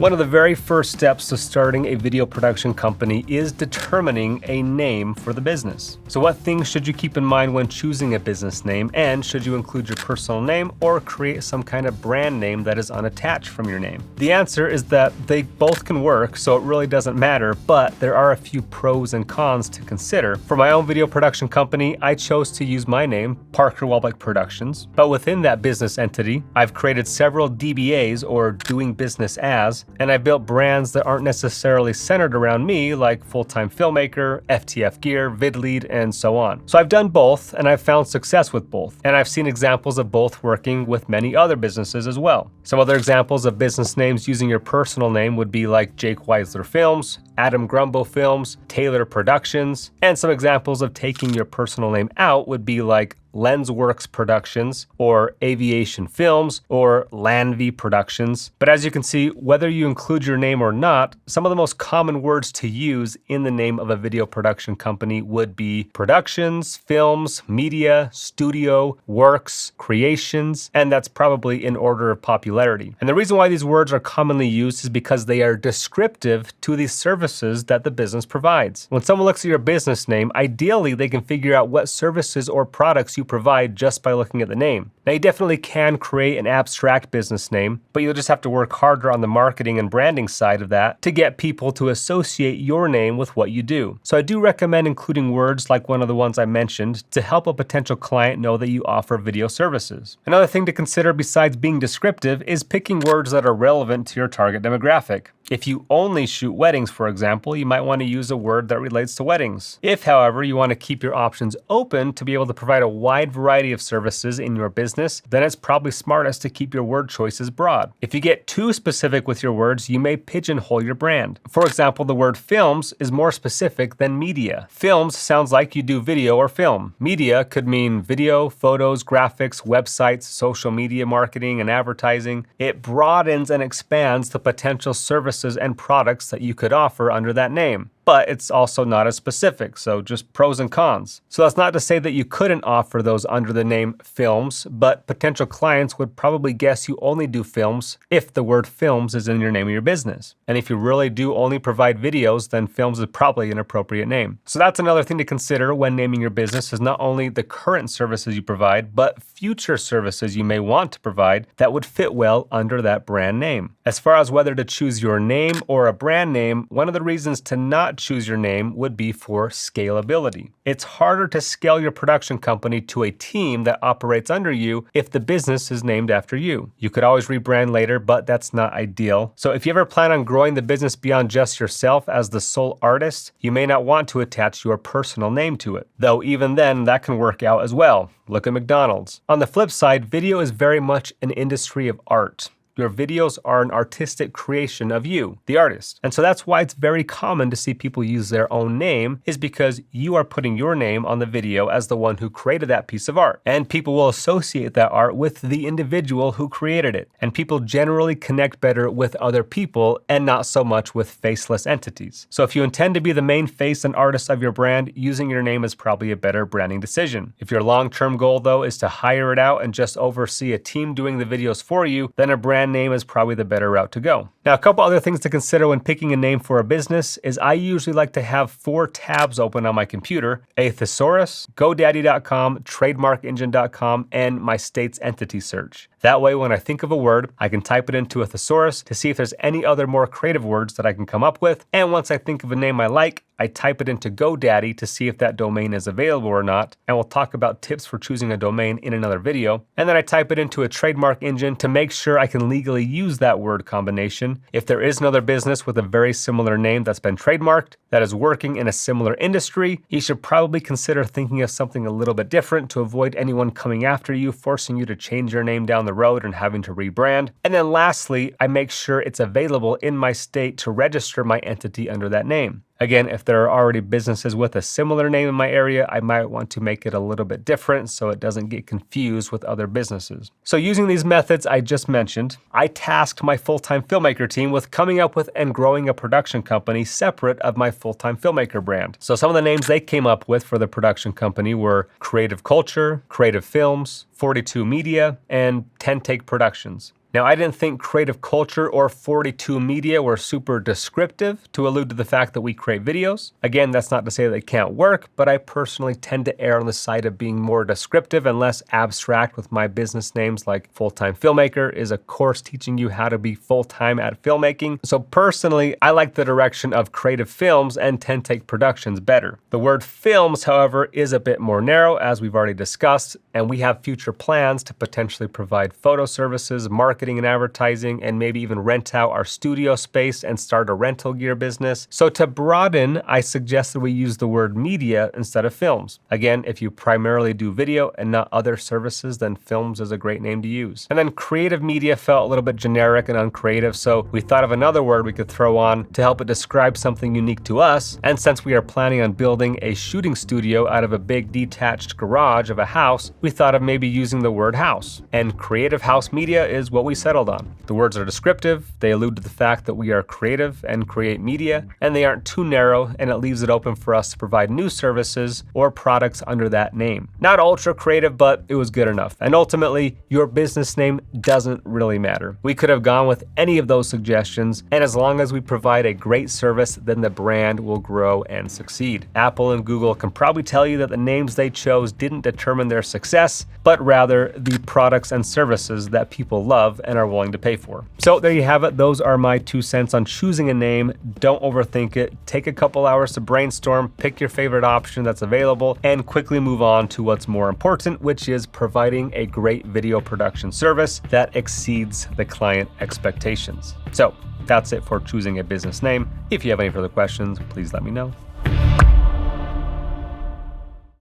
One of the very first steps to starting a video production company is determining a name for the business. So what things should you keep in mind when choosing a business name, and should you include your personal name or create some kind of brand name that is unattached from your name? The answer is that they both can work, so it really doesn't matter, but there are a few pros and cons to consider. For my own video production company, I chose to use my name, Parker Welbeck Productions, but within that business entity, I've created several DBAs, or doing business as, and I've built brands that aren't necessarily centered around me, like Full-Time Filmmaker, FTF Gear, VidLead, and so on. So I've done both, and I've found success with both, and I've seen examples of both working with many other businesses as well. Some other examples of business names using your personal name would be like Jake Weisler Films, Adam Grumbo Films, Taylor Productions, and some examples of taking your personal name out would be like Lensworks Productions, or Aviation Films, or Landv Productions. But as you can see, whether you include your name or not, some of the most common words to use in the name of a video production company would be productions, films, media, studio, works, creations, and that's probably in order of popularity. And the reason why these words are commonly used is because they are descriptive to the services that the business provides. When someone looks at your business name, ideally they can figure out what services or products you provide just by looking at the name. Now, you definitely can create an abstract business name, but you'll just have to work harder on the marketing and branding side of that to get people to associate your name with what you do. So I do recommend including words like one of the ones I mentioned to help a potential client know that you offer video services. Another thing to consider besides being descriptive is picking words that are relevant to your target demographic. If you only shoot weddings, for example, you might want to use a word that relates to weddings. If, however, you want to keep your options open to be able to provide a wide variety of services in your business, then it's probably smartest to keep your word choices broad. If you get too specific with your words, you may pigeonhole your brand. For example, the word films is more specific than media. Films sounds like you do video or film. Media could mean video, photos, graphics, websites, social media marketing, and advertising. It broadens and expands the potential services and products that you could offer under that name. But it's also not as specific, so just pros and cons. So that's not to say that you couldn't offer those under the name films, but potential clients would probably guess you only do films if the word films is in your name of your business. And if you really do only provide videos, then films is probably an appropriate name. So that's another thing to consider when naming your business, is not only the current services you provide, but future services you may want to provide that would fit well under that brand name. As far as whether to choose your name or a brand name, one of the reasons to not choose your name would be for scalability. It's harder to scale your production company to a team that operates under you if the business is named after you. You could always rebrand later, but that's not ideal. So if you ever plan on growing the business beyond just yourself as the sole artist, you may not want to attach your personal name to it. Though even then, that can work out as well. Look at McDonald's. On the flip side, video is very much an industry of art. Your videos are an artistic creation of you, the artist. And so that's why it's very common to see people use their own name, is because you are putting your name on the video as the one who created that piece of art. And people will associate that art with the individual who created it. And people generally connect better with other people and not so much with faceless entities. So if you intend to be the main face and artist of your brand, using your name is probably a better branding decision. If your long-term goal, though, is to hire it out and just oversee a team doing the videos for you, then a brand name is probably the better route to go. Now, a couple other things to consider when picking a name for a business is I usually like to have 4 tabs open on my computer: a thesaurus, GoDaddy.com, TrademarkEngine.com, and my state's entity search. That way, when I think of a word, I can type it into a thesaurus to see if there's any other more creative words that I can come up with. And once I think of a name I like, I type it into GoDaddy to see if that domain is available or not. And we'll talk about tips for choosing a domain in another video. And then I type it into a trademark engine to make sure I can legally use that word combination. If there is another business with a very similar name that's been trademarked, that is working in a similar industry, you should probably consider thinking of something a little bit different to avoid anyone coming after you, forcing you to change your name down the road and having to rebrand. And then lastly, I make sure it's available in my state to register my entity under that name. Again, if there are already businesses with a similar name in my area, I might want to make it a little bit different so it doesn't get confused with other businesses. So using these methods I just mentioned, I tasked my full-time filmmaker team with coming up with and growing a production company separate of my full-time filmmaker brand. So some of the names they came up with for the production company were Creative Culture, Creative Films, 42 Media, and 10 Take Productions. Now, I didn't think Creative Culture or 42 Media were super descriptive to allude to the fact that we create videos. Again, that's not to say that it can't work, but I personally tend to err on the side of being more descriptive and less abstract with my business names, like Full-Time Filmmaker is a course teaching you how to be full-time at filmmaking. So personally, I like the direction of Creative Films and 10 Take Productions better. The word films, however, is a bit more narrow, as we've already discussed, and we have future plans to potentially provide photo services, marketing and advertising, and maybe even rent out our studio space and start a rental gear business. So to broaden, I suggest that we use the word media instead of films. Again, if you primarily do video and not other services, then films is a great name to use. And then creative media felt a little bit generic and uncreative, so we thought of another word we could throw on to help it describe something unique to us. And since we are planning on building a shooting studio out of a big detached garage of a house, we thought of maybe using the word house. And creative house media is what we settled on. The words are descriptive, they allude to the fact that we are creative and create media, and they aren't too narrow, and it leaves it open for us to provide new services or products under that name. Not ultra creative, but it was good enough. And ultimately, your business name doesn't really matter. We could have gone with any of those suggestions, and as long as we provide a great service, then the brand will grow and succeed. Apple and Google can probably tell you that the names they chose didn't determine their success, but rather the products and services that people love and are willing to pay for. So there you have it. Those are my 2 cents on choosing a name. Don't overthink it. Take a couple hours to brainstorm, pick your favorite option that's available, and quickly move on to what's more important, which is providing a great video production service that exceeds the client expectations. So that's it for choosing a business name. If you have any further questions, please let me know.